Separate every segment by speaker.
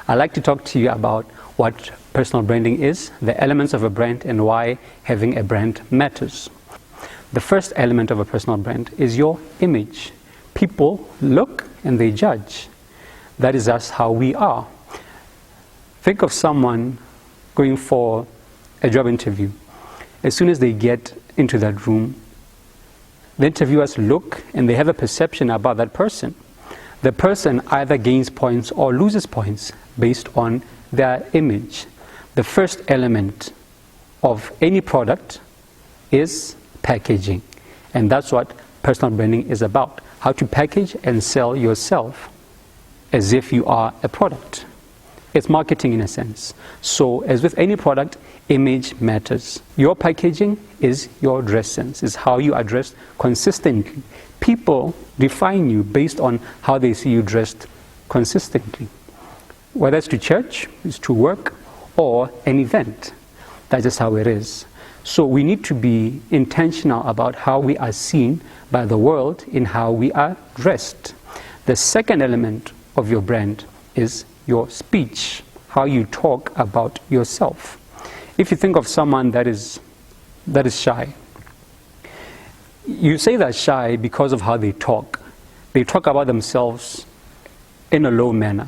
Speaker 1: I'd like to talk to you about what personal branding is, the elements of a brand, and why having a brand matters. The first element of a personal brand is your image. People look and they judge. That is just how we are. Think of someone going for a job interview. As soon as they get into that room, the interviewers look and they have a perception about that person. The person either gains points or loses points based on their image. The first element of any product is packaging. And that's what personal branding is about. How to package and sell yourself as if you are a product. It's marketing in a sense. So as with any product, image matters. Your packaging is your dress sense, is how you are dressed consistently. People define you based on how they see you dressed consistently. Whether it's to church, it's to work, or an event. That's just how it is. So we need to be intentional about how we are seen by the world in how we are dressed. The second element of your brand is your speech, how you talk about yourself. If you think of someone that is shy, you say they're shy because of how they talk. They talk about themselves in a low manner.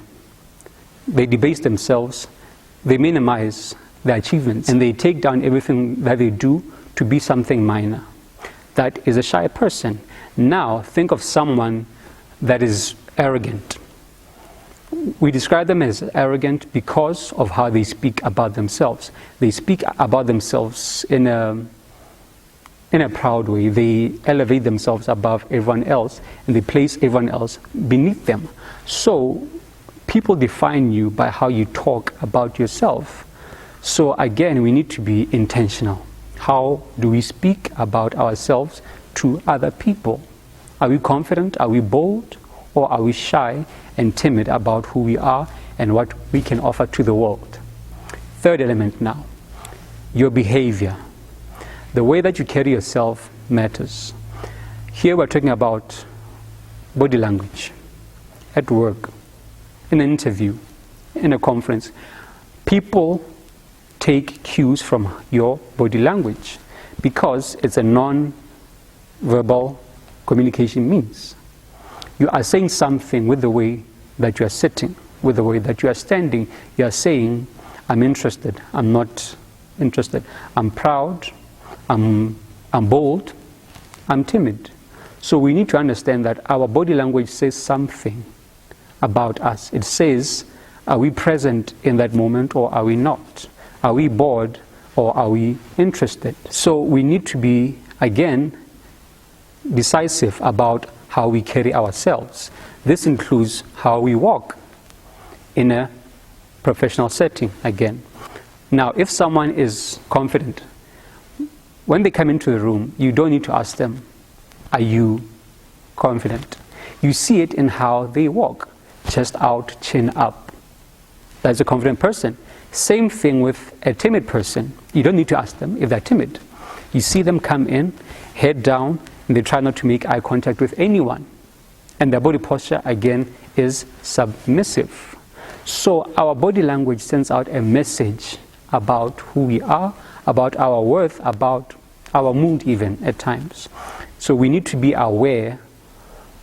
Speaker 1: They debase themselves, they minimize their achievements, and they take down everything that they do to be something minor. That is a shy person. Now, think of someone that is arrogant. We describe them as arrogant because of how they speak about themselves. They speak about themselves in a proud way. They elevate themselves above everyone else, and they place everyone else beneath them. So people define you by how you talk about yourself. So again, we need to be intentional. How do we speak about ourselves to other people? Are we confident? Are we bold? Or are we shy and timid about who we are and what we can offer to the world? Third element now, your behavior. The way that you carry yourself matters. Here we're talking about body language, at work, in an interview, in a conference. People take cues from your body language because it's a non-verbal communication means. You are saying something with the way that you are sitting, with the way that you are standing. You are saying, I'm interested, I'm not interested, I'm proud, I'm bold, I'm timid. So we need to understand that our body language says something about us. It says, are we present in that moment or are we not? Are we bored or are we interested? So we need to be, again, decisive about how we carry ourselves. This includes how we walk in a professional setting, again. Now, if someone is confident, when they come into the room, you don't need to ask them, are you confident? You see it in how they walk, chest out, chin up. That's a confident person. Same thing with a timid person. You don't need to ask them if they're timid. You see them come in, head down, and they try not to make eye contact with anyone. And their body posture, again, is submissive. So our body language sends out a message about who we are, about our worth, about our mood even at times. So we need to be aware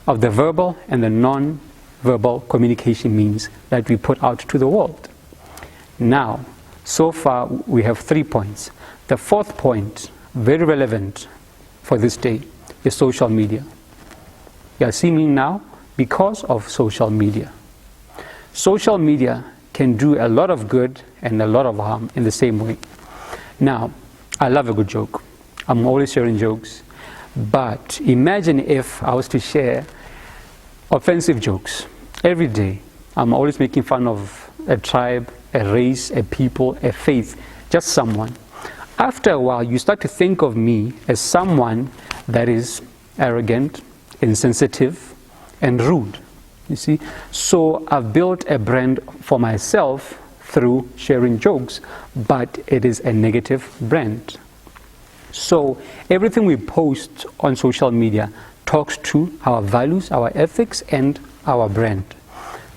Speaker 1: of the verbal and the non-verbal communication means that we put out to the world. Now, so far we have 3 points. The fourth point, very relevant for this day, is social media. You are seeing me now because of social media. Social media can do a lot of good and a lot of harm in the same way. Now, I love a good joke. I'm always sharing jokes. But imagine if I was to share offensive jokes every day. I'm always making fun of a tribe, a race, a people, a faith, just someone. After a while, you start to think of me as someone that is arrogant, insensitive, and rude. You see? So I've built a brand for myself through sharing jokes, but it is a negative brand. So everything we post on social media talks to our values, our ethics, and our brand.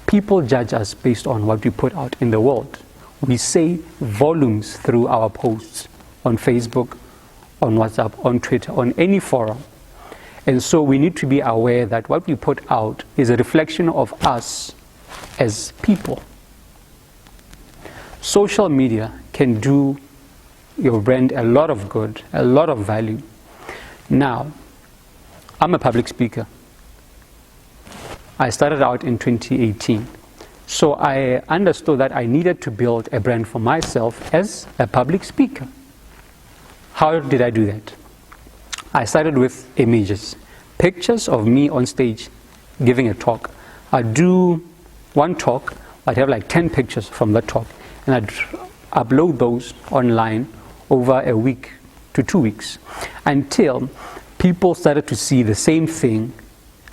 Speaker 1: People judge us based on what we put out in the world. We say volumes through our posts on Facebook, on WhatsApp, on Twitter, on any forum. And so we need to be aware that what we put out is a reflection of us as people. Social media can do your brand a lot of good, a lot of value. Now, I'm a public speaker. I started out in 2018. So I understood that I needed to build a brand for myself as a public speaker. How did I do that? I started with images, pictures of me on stage giving a talk. I'd do one talk, I'd have like 10 pictures from that talk, and I'd upload those online over a week to 2 weeks until people started to see the same thing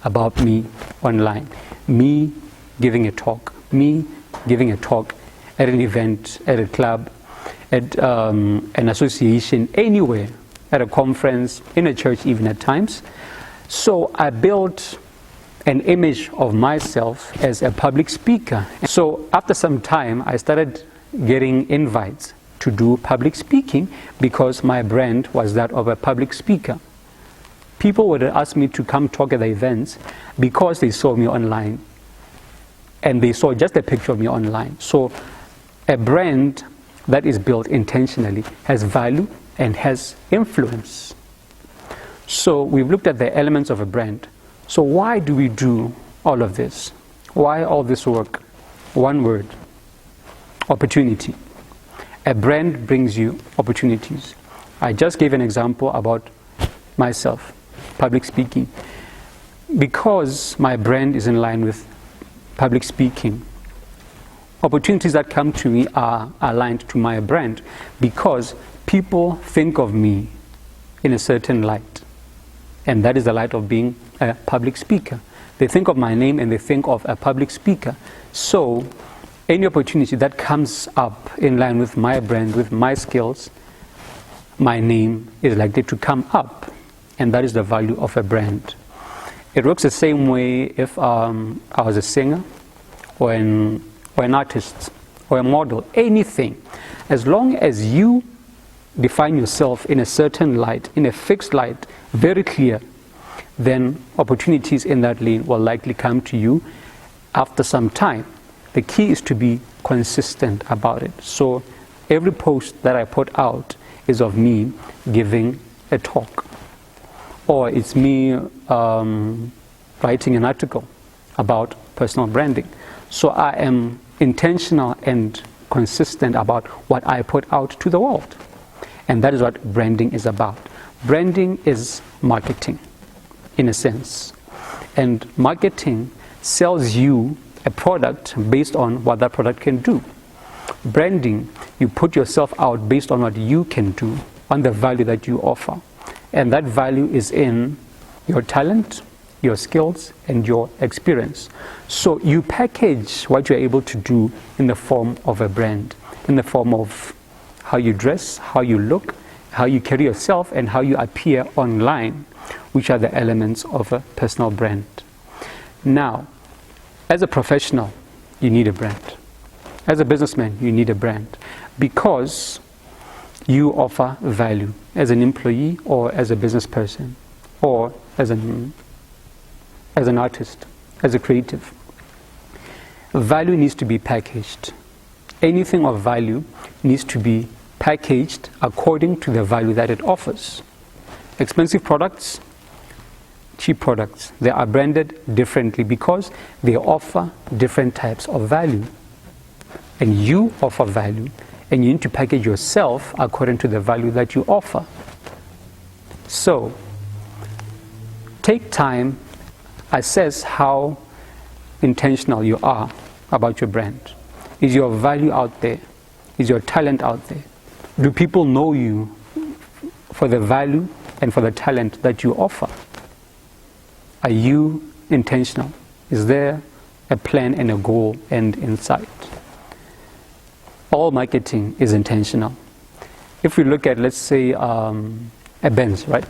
Speaker 1: about me online. Me giving a talk, me giving a talk at an event, at a club, at an association, anywhere, at a conference, in a church even at times. So I built an image of myself as a public speaker. So after some time, I started getting invites to do public speaking because my brand was that of a public speaker. People would ask me to come talk at the events because they saw me online and they saw just a picture of me online. So a brand that is built intentionally has value and has influence. So we've looked at the elements of a brand. So why do we do all of this? Why all this work? One word: opportunity. A brand brings you opportunities. I just gave an example about myself, public speaking. Because my brand is in line with public speaking, opportunities that come to me are aligned to my brand because people think of me in a certain light. And that is the light of being a public speaker. They think of my name and they think of a public speaker. So any opportunity that comes up in line with my brand, with my skills, my name is likely to come up. And that is the value of a brand. It works the same way if I was a singer or an artist or a model, anything. As long as you define yourself in a certain light, in a fixed light, very clear, then opportunities in that lane will likely come to you after some time. The key is to be consistent about it. So every post that I put out is of me giving a talk, or it's me writing an article about personal branding. So I am intentional and consistent about what I put out to the world. And that is what branding is about. Branding is marketing, in a sense. And marketing sells you a product based on what that product can do. Branding, you put yourself out based on what you can do, on the value that you offer. And that value is in your talent, your skills, and your experience. So you package what you're able to do in the form of a brand, in the form of how you dress, how you look, how you carry yourself, and how you appear online, which are the elements of a personal brand. Now, as a professional, you need a brand. As a businessman, you need a brand because you offer value as an employee or as a business person or as an artist, as a creative. Value needs to be packaged. Anything of value needs to be packaged according to the value that it offers. Expensive products, cheap products, they are branded differently because they offer different types of value. And you offer value, and you need to package yourself according to the value that you offer. So, take time, assess how intentional you are about your brand. Is your value out there? Is your talent out there? Do people know you for the value and for the talent that you offer? Are you intentional? Is there a plan and a goal and insight? All marketing is intentional. If we look at, let's say, a Benz, right?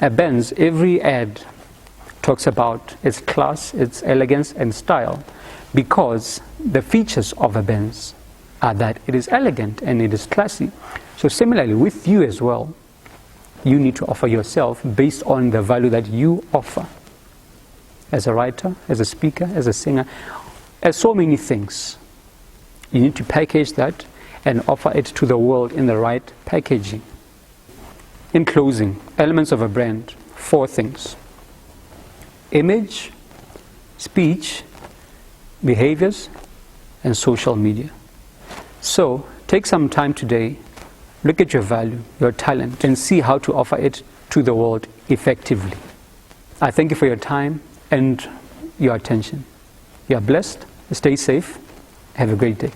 Speaker 1: A Benz, every ad talks about its class, its elegance and style. because the features of a Benz are that it is elegant and it is classy. So similarly with you as well, you need to offer yourself based on the value that you offer as a writer, as a speaker, as a singer, as so many things. You need to package that and offer it to the world in the right packaging. In closing, elements of a brand, 4 things: image, speech, behaviors, and social media. So take some time today, look at your value, your talent, and see how to offer it to the world effectively. I thank you for your time and your attention. You are blessed. Stay safe. Have a great day.